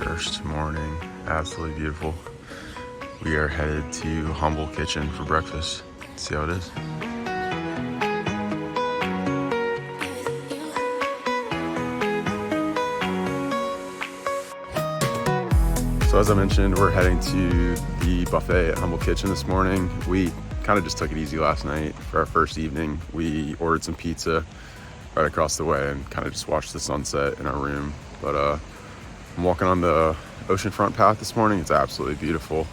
First morning, absolutely beautiful. We are headed to Humble Kitchen for breakfast. Let's see how it is. So as I mentioned, we're heading to the buffet at Humble Kitchen this morning. We kind of just took it easy last night for our first evening. We ordered some pizza right across the way and kind of just watched the sunset in our room. But I'm walking on the oceanfront path this morning. It's absolutely beautiful.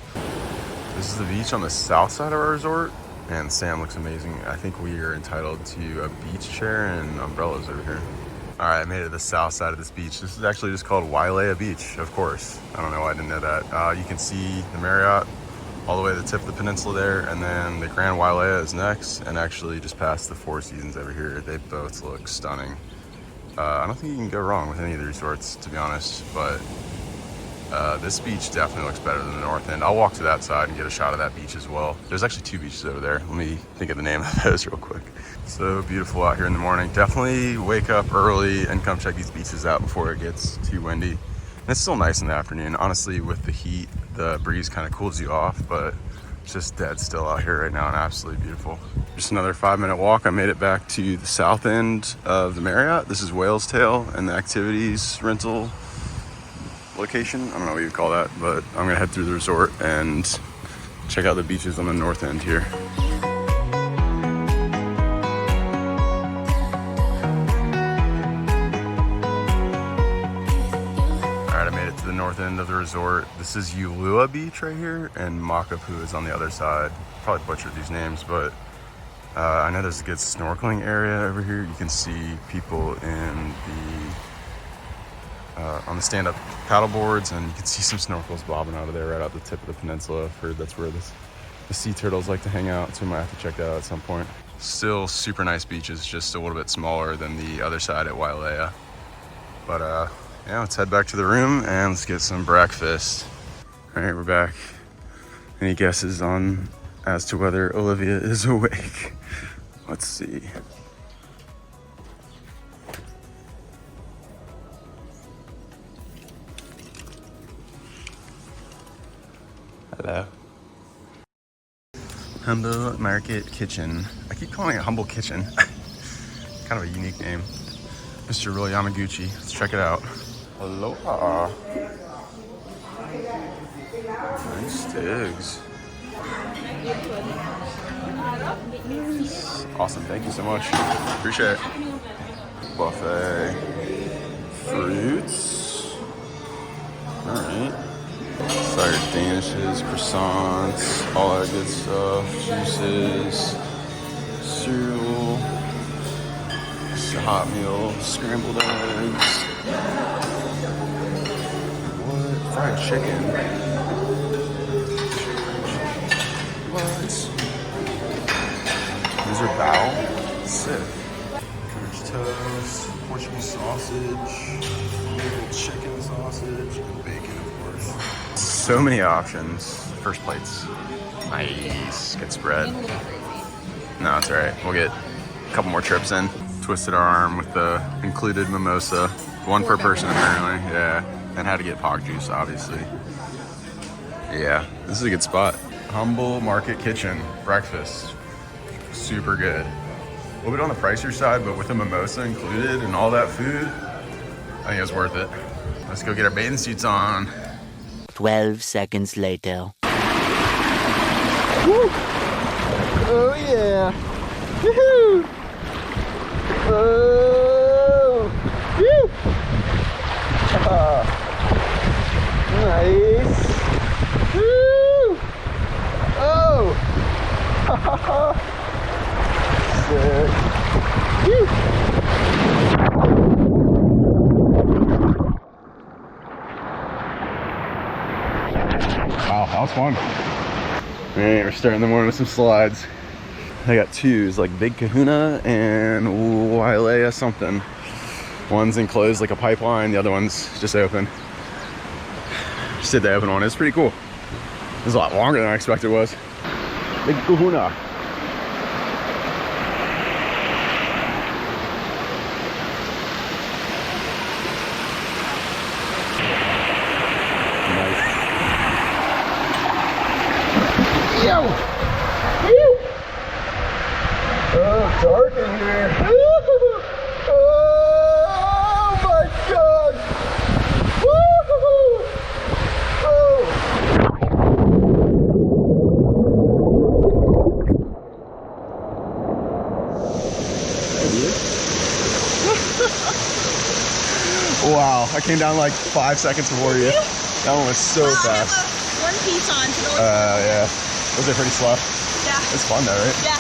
This is the beach on the south side of our resort, and the sand looks amazing. I think we are entitled to a beach chair and umbrellas over here. All right, I made it to the south side of this beach. This is actually just called Wailea Beach, of course. I don't know why I didn't know that. You can see the Marriott all the way to the tip of the peninsula there, and then the Grand Wailea is next, and actually just past the Four Seasons over here. They both look stunning. I don't think you can go wrong with any of the resorts, to be honest, but this beach definitely looks better than the north end. I'll walk to that side and get a shot of that beach as well. There's actually two beaches over there. Let me think of the name of those real quick. So beautiful out here in the morning. Definitely wake up early and come check these beaches out before it gets too windy. And it's still nice in the afternoon. Honestly, with the heat, the breeze kind of cools you off, but it's just dead still out here right now and absolutely beautiful. Just another 5-minute walk. I made it back to the south end of the Marriott. This is Whale's Tail and the activities rental location. I don't know what you would call that, but I'm gonna head through the resort and check out the beaches on the north end here. Alright, I made it to the north end of the resort. This is Ulua Beach right here, and Makapu is on the other side. Probably butchered these names, but I know there's a good snorkeling area over here. You can see people in on the stand-up paddle boards, and you can see some snorkels bobbing out of there right out the tip of the peninsula. I've heard that's where the sea turtles like to hang out, so we might have to check that out at some point. Still super nice beaches, just a little bit smaller than the other side at Wailea. But yeah, let's head back to the room and let's get some breakfast. All right, we're back. Any guesses on as to whether Olivia is awake? Let's see. Hello. Humble Market Kitchen. I keep calling it Humble Kitchen. Kind of a unique name. Mr. Real Yamaguchi. Let's check it out. Aloha. Nice digs. Awesome. Thank you so much. Appreciate it. Buffet. Fruits. All right. Sorry, danishes, croissants, all that good stuff, juices, cereal, hot meal, scrambled eggs. What? Fried chicken. What? These are bao? Sick. French toast, Portuguese sausage, maple chicken sausage, and bacon, of course. So many options. First plates. Nice. Good spread. No, it's all right. We'll get a couple more trips in. Twisted our arm with the included mimosa. One per person, apparently. Yeah. And had to get pog juice, obviously. Yeah, this is a good spot. Humble Market Kitchen. Breakfast. Super good. A little bit on the pricier side, but with the mimosa included and all that food, I think it's worth it. Let's go get our bathing suits on. 12 seconds later. Woo! Oh yeah! Woohoo! Oh! Woo! Nice! Woo! Oh! Sick! Woo! Wow, that was fun. All right, we're starting the morning with some slides. I got twos, like Big Kahuna and Wailea something. One's enclosed like a pipeline, the other one's just open. Just did the open one, it's pretty cool. It was a lot longer than I expected it was. Big Kahuna. here. Oh my god! Woo-hoo-hoo! Oh. Wow, I came down like 5 seconds before you. That one was so fast. One piece on. Yeah. Was it pretty slow? Yeah. It's fun though, right? Yeah.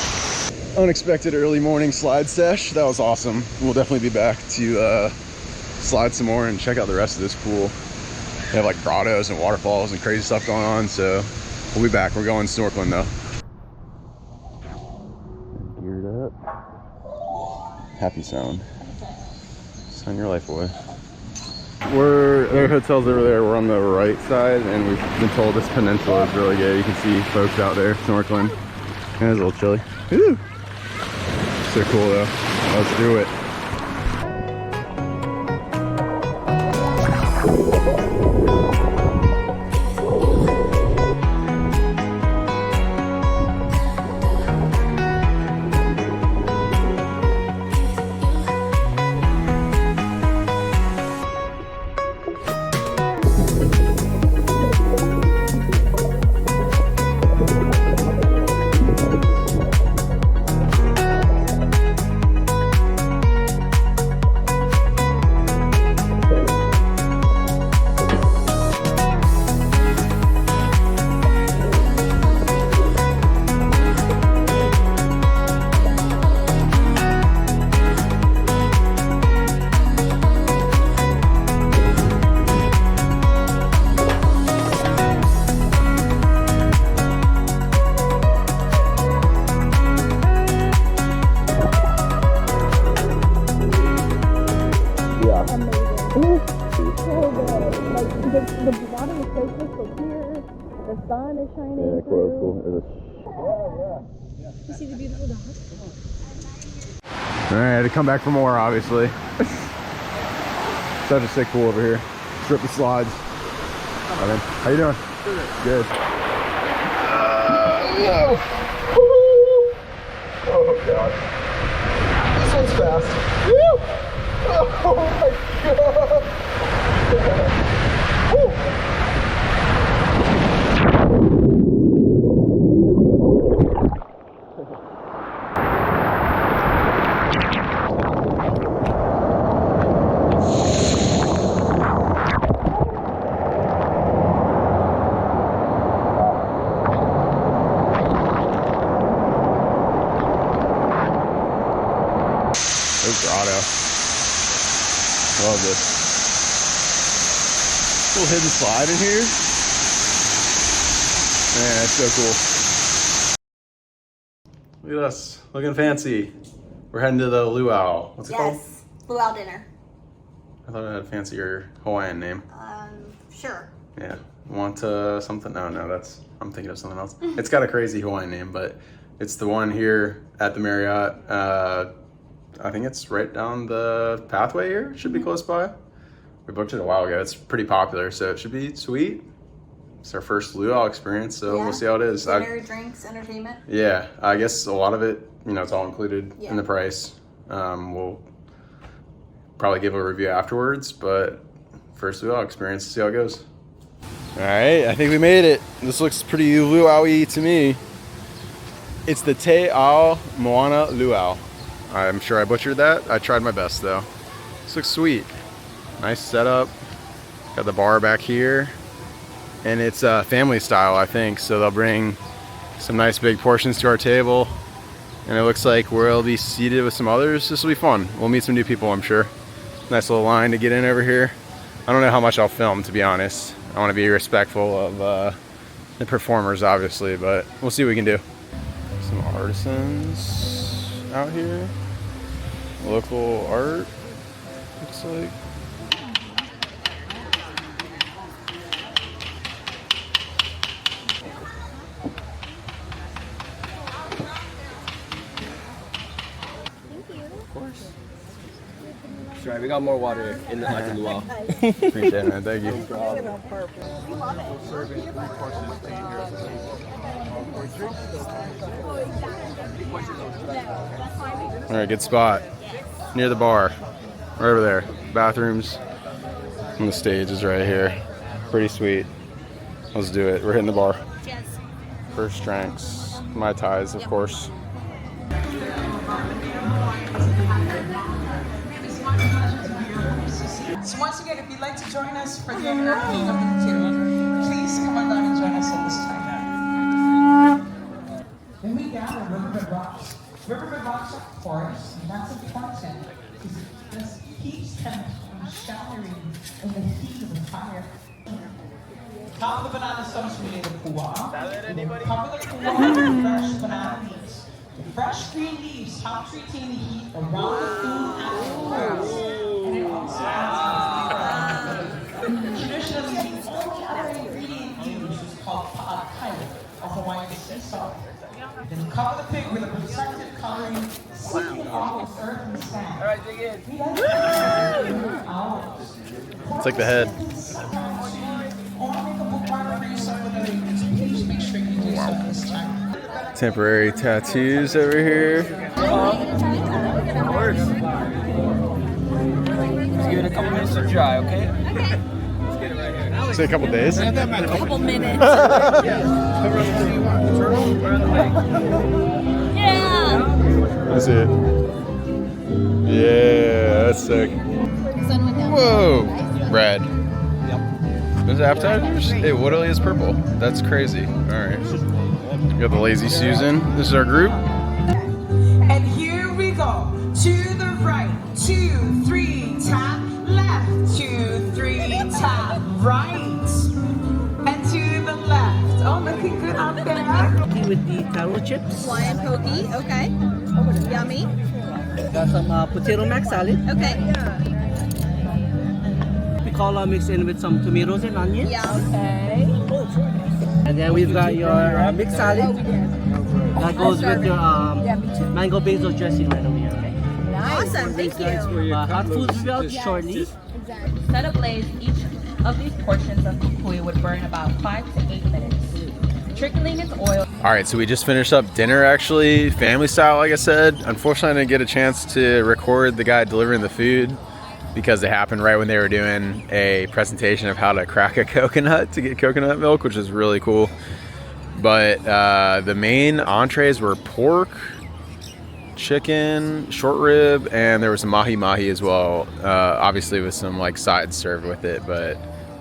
Unexpected early morning slide sesh. That was awesome. We'll definitely be back to slide some more and check out the rest of this pool. They have like grottos and waterfalls and crazy stuff going on, so we'll be back. We're going snorkeling though. Geared up. Happy sound. Sign your life away. Their hotel's over there. We're on the right side, and we've been told this peninsula is really good. You can see folks out there snorkeling. And it's a little chilly. Woo! So cool though. Let's do it. The water is so crystal clear. The sun is shining Yeah, through. cool. You see the beautiful dogs? All right, I had to come back for more, obviously. Such a sick pool over here. Strip the slides. How you doing? Good. Whoa. Oh god. This one's fast. Woo! Oh my god. Woo! Grotto. Love this. Little hidden slide in here. Man, that's so cool. Look at us, looking fancy. We're heading to the luau. What's it called? Yes, luau dinner. I thought it had a fancier Hawaiian name. Sure. Yeah, want something? No, that's, I'm thinking of something else. It's got a crazy Hawaiian name, but it's the one here at the Marriott. I think it's right down the pathway here. It should be close by. We booked it a while ago. It's pretty popular, so it should be sweet. It's our first luau experience, so we'll see how it is. Dinner, drinks, entertainment. Yeah, I guess a lot of it, it's all included in the price. We'll probably give a review afterwards, but first luau experience, see how it goes. All right, I think we made it. This looks pretty luau-y to me. It's the Au Moana Luau. I'm sure I butchered that. I tried my best though. This looks sweet. Nice setup. Got the bar back here. And it's family style, I think. So they'll bring some nice big portions to our table. And it looks like we'll be seated with some others. This will be fun. We'll meet some new people, I'm sure. Nice little line to get in over here. I don't know how much I'll film, to be honest. I want to be respectful of the performers, obviously, but we'll see what we can do. Some artisans out here. Local art, looks like. Of course. Sorry, we got more water in the luau. Appreciate it, man. Thank you. All right, good spot. Near the bar. Right over there. Bathrooms. And the stage is right here. Pretty sweet. Let's do it. We're hitting the bar. Cheers. First drinks. Mai Tais, of course. So once again, if you'd like to join us for the opening of the potato, please come on down and join us at this time. Then we gather Riverbed Rocks. Riverbed Rocks are porous, and that's important because it just keeps them from shattering in the heat of the fire. Top of the banana stumps we made of puwa. Cover the puwa with fresh banana leaves. The fresh green leaves help retain the heat around the food afterwards. And it also adds traditionally, the only other ingredient used is called pa'akai, a Hawaiian sea salt. Then cover the pig with a protective covering, sealing off with earth and sand. All right, dig in. It's like the head. Temporary tattoos over here. Let's give it a couple minutes to dry, okay? Say a couple days. A couple minutes. Yeah. That's it. Yeah, that's sick. Sun went down. Whoa! Red. Those appetizers? Hey, what is purple? That's crazy. Alright. We got the Lazy Susan. This is our group. And here we go. To the right. 2, 3, tap left. 2, 3, tap right. And to the left. Oh, looking good out there. With the taro chips. Hawaiian pokey. Okay. Yummy. Got some potato mac salad. Okay. Picola mixed in with some tomatoes and onions. Yeah. Okay. And then we've got your mixed salad. That goes with your mango basil dressing right over here. Awesome. Thank you. Hot food spelled shortly. Set ablaze, each of these portions of kukui would burn about 5 to 8 minutes, trickling its oil. All right, so we just finished up dinner, actually, family style, like I said. Unfortunately, I didn't get a chance to record the guy delivering the food because it happened right when they were doing a presentation of how to crack a coconut to get coconut milk, which is really cool. But the main entrees were pork, chicken, short rib, and there was some mahi-mahi as well, obviously with some like sides served with it. But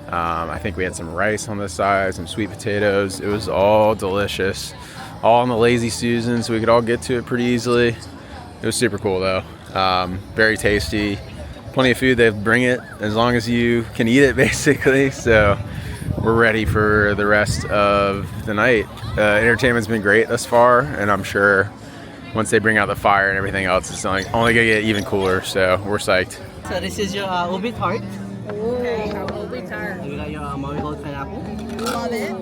I think we had some rice on the side, some sweet potatoes. It was all delicious, all on the Lazy Susan, so we could all get to it pretty easily. It was super cool though. Very tasty, plenty of food. They bring it as long as you can eat it basically. So we're ready for the rest of the night. Entertainment's been great thus far, and I'm sure once they bring out the fire and everything else, it's only gonna get even cooler. So we're psyched. So this is your ubi tart. Okay. Ubi tart. You got your Maui gold pineapple. Love it.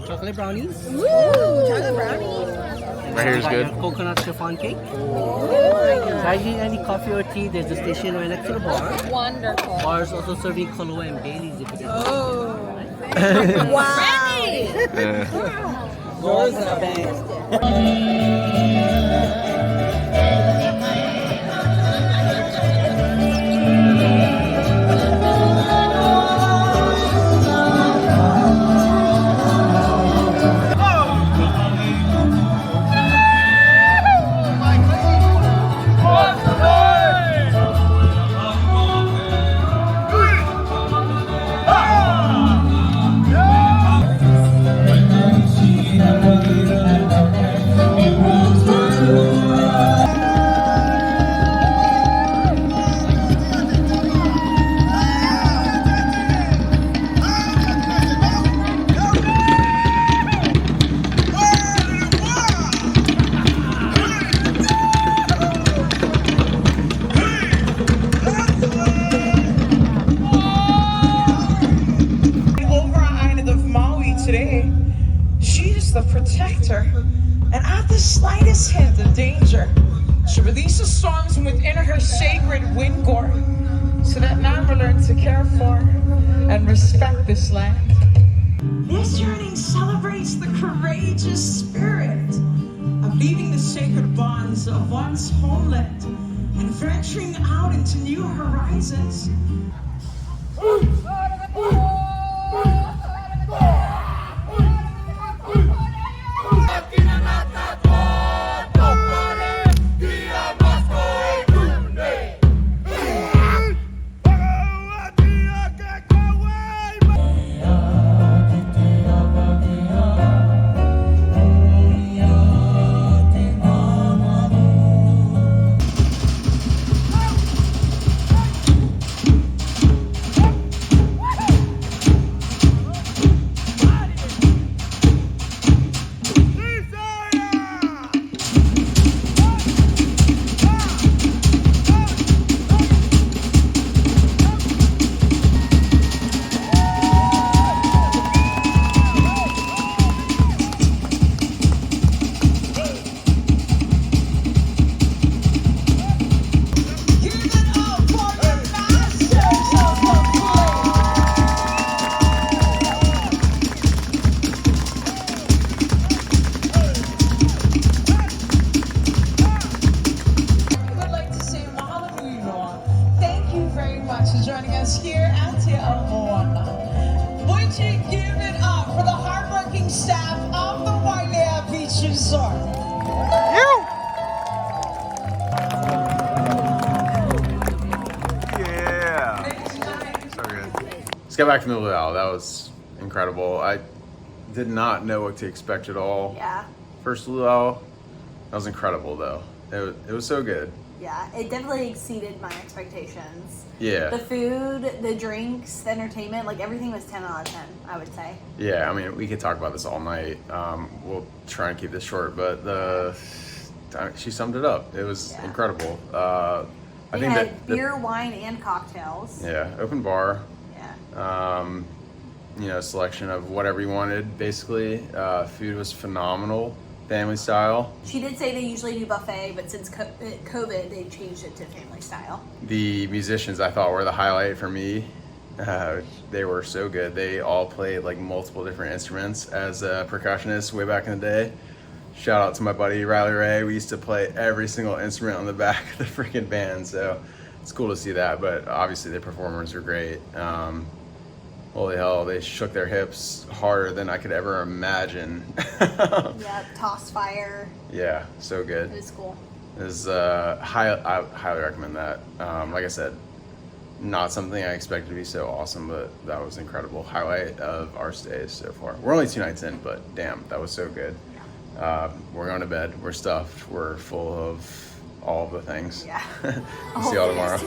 Chocolate brownies. Woo! Chocolate brownies. Right here's Got good. your coconut chiffon cake. Oh my If god. you need any coffee or tea, there's a station right next to the bar. Wonderful. Bars also serving Kahlua and Baileys if you get Oh. Yeah. Wow. Yours in a bag. Today, she is the protector, and at the slightest hint of danger, she releases storms within her sacred wind gourd, so that man will learn to care for and respect this land. This journey celebrates the courageous spirit of leaving the sacred bonds of one's homeland and venturing out into new horizons. Here at Au Moana. Would you give it up for the hardworking staff of the Wailea Beach Resort? Yeah. So good. Let's get back from the luau. That was incredible. I did not know what to expect at all. Yeah. First luau, that was incredible though. It was so good. Yeah, it definitely exceeded my expectations. Yeah. The food, the drinks, the entertainment, like everything was 10 out of 10, I would say. Yeah, I mean, we could talk about this all night. We'll try and keep this short, but she summed it up. It was incredible. I They think had that beer, wine, and cocktails. yeah, open bar. Yeah. You know, selection of whatever you wanted. Basically, food was phenomenal, family style. She did say they usually do buffet, but since COVID, they changed it to family style. The musicians I thought were the highlight for me. They were so good. They all played like multiple different instruments. As a percussionist way back in the day, shout out to my buddy Riley Ray. We used to play every single instrument on the back of the freaking band. So it's cool to see that. But obviously the performers are great. Holy hell, they shook their hips harder than I could ever imagine. Yeah, toss fire. Yeah, so good. It was cool. I highly recommend that. Like I said, not something I expected to be so awesome, but that was incredible. Highlight of our stays so far. We're only 2 nights in, but damn, that was so good. We're going to bed. We're stuffed. We're full of all of the things. Yeah. See y'all tomorrow.